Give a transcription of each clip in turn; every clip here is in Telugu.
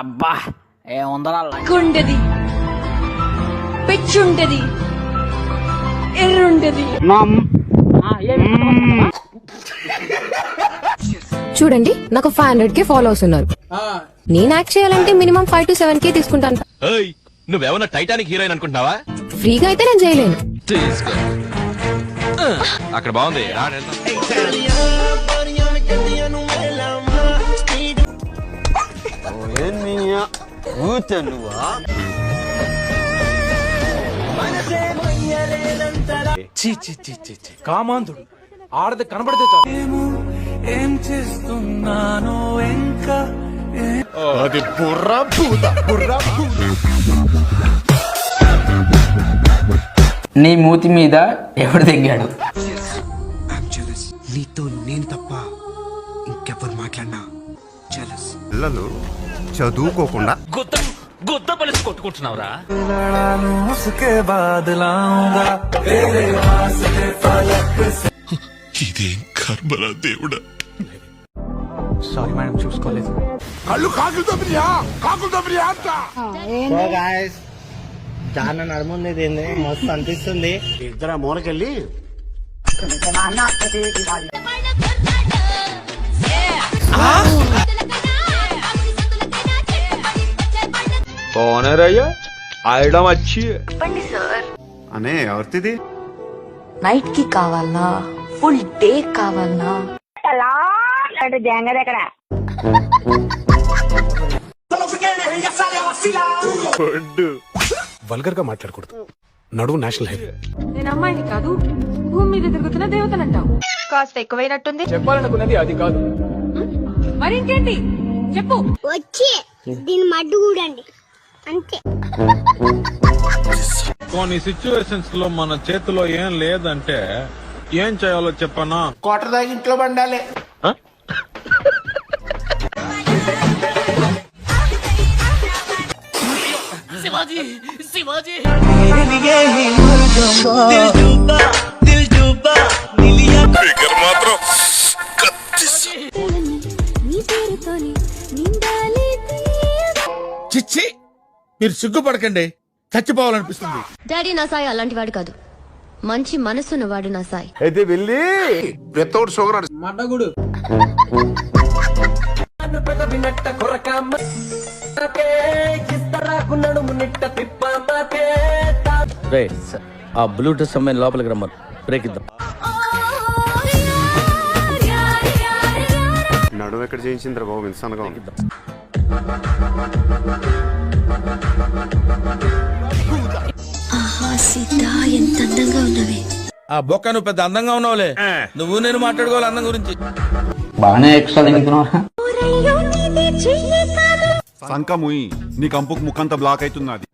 అబ్బా ఏముందరా గుండెది పెచ్చుంటది ఎర్రుంటది. చూడండి నాకు 500K ఫాలోవర్స్ ఉన్నారు. నేను యాక్ట్ చేయాలంటే మినిమం 5 to 7K తీసుకుంటాను. నువ్వేమన్నా టైటానిక్ హీరోయిన్ అనుకుంటున్నావా? ఫ్రీగా అయితే నేను చేయలేను. అక్కడ బాగుంది. కామాంధుడు ఆడది కనబడితే చాలు. ఏం చేస్తున్నానో ఇంకా అది బుర్ర భూత బుర్ర భూత. నీ మూతి మీద ఎవడు తెంగాడు? నీతో నేను తప్ప ఇంకెవరు మాట్లాడినా జలస్. పిల్లలు చదువుకోకుండా గుద్ద పలిసి కొట్టుకుంటున్నావురా. ఇదేం కర్మరా దేవుడా. సారీ మేడం, చూసుకోలేదు. కళ్ళు కాకులతో ప్రియా, కాకులతో ప్రియా అంట. చాలా నడుముంది, దీన్ని మస్తు అనిపిస్తుంది. ఇద్దరు మూలకెళ్ళి అనే ఎవరిది? నైట్ కి కావాలనా, ఫుల్ డే కావాలనా? వల్గర్ గా మాట్లాడకూడదు. నడువు నేషనల్ హైవే. నేను అమ్మాయిని కాదు, భూమి మీద తిరుగుతున్న దేవతనంటావు. కాస్త ఎక్కువైనట్టుంది. చెప్పాలనుకున్నది అది కాదు. మరి ఇంకేంటి చెప్పు. వచ్చి దీని మడ్డు కూడండి అంతే. కొన్ని సిచ్యువేషన్స్ లో మన చేతిలో ఏం లేదంటే ఏం చేయాలో చెప్పనా? కోటర్ దాగి ఇంట్లో బండాలే. చిచ్చి, మీరు సిగ్గుపడకండి, చచ్చిపోవాలనిపిస్తుంది. డాడీ నా సాయి అలాంటి వాడు కాదు, మంచి మనసున్నవాడు నా సాయి. అయితే వెళ్ళి వితౌట్ షుగర్ మడ్డగుడు. ఆ బ్లూటూత్ సమయం లోపలికి రమ్మను, బ్రేక్ ఇద్దాం. నడుము ఎక్కడ చేయించిందిరా బాబు, ఇన్సాన్గా ఉంది. ఎంత అందంగా ఉన్నవే. ఆ బొక్క నువ్వు పెద్ద అందంగా ఉన్నావులే. నువ్వు నేను మాట్లాడుకోవాలి అందం గురించి. బాగానే ఎక్స్ట్రా తింటున్నావా? సంక ముయి నీ కంపుకు ముక్కంతా బ్లాక్ అవుతున్నది.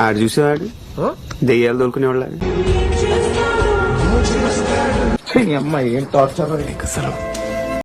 ఆడు చూసేవాడు దెయ్యాలు దొరుకునేవాళ్ళ. అమ్మాయి ఏం టార్చర్.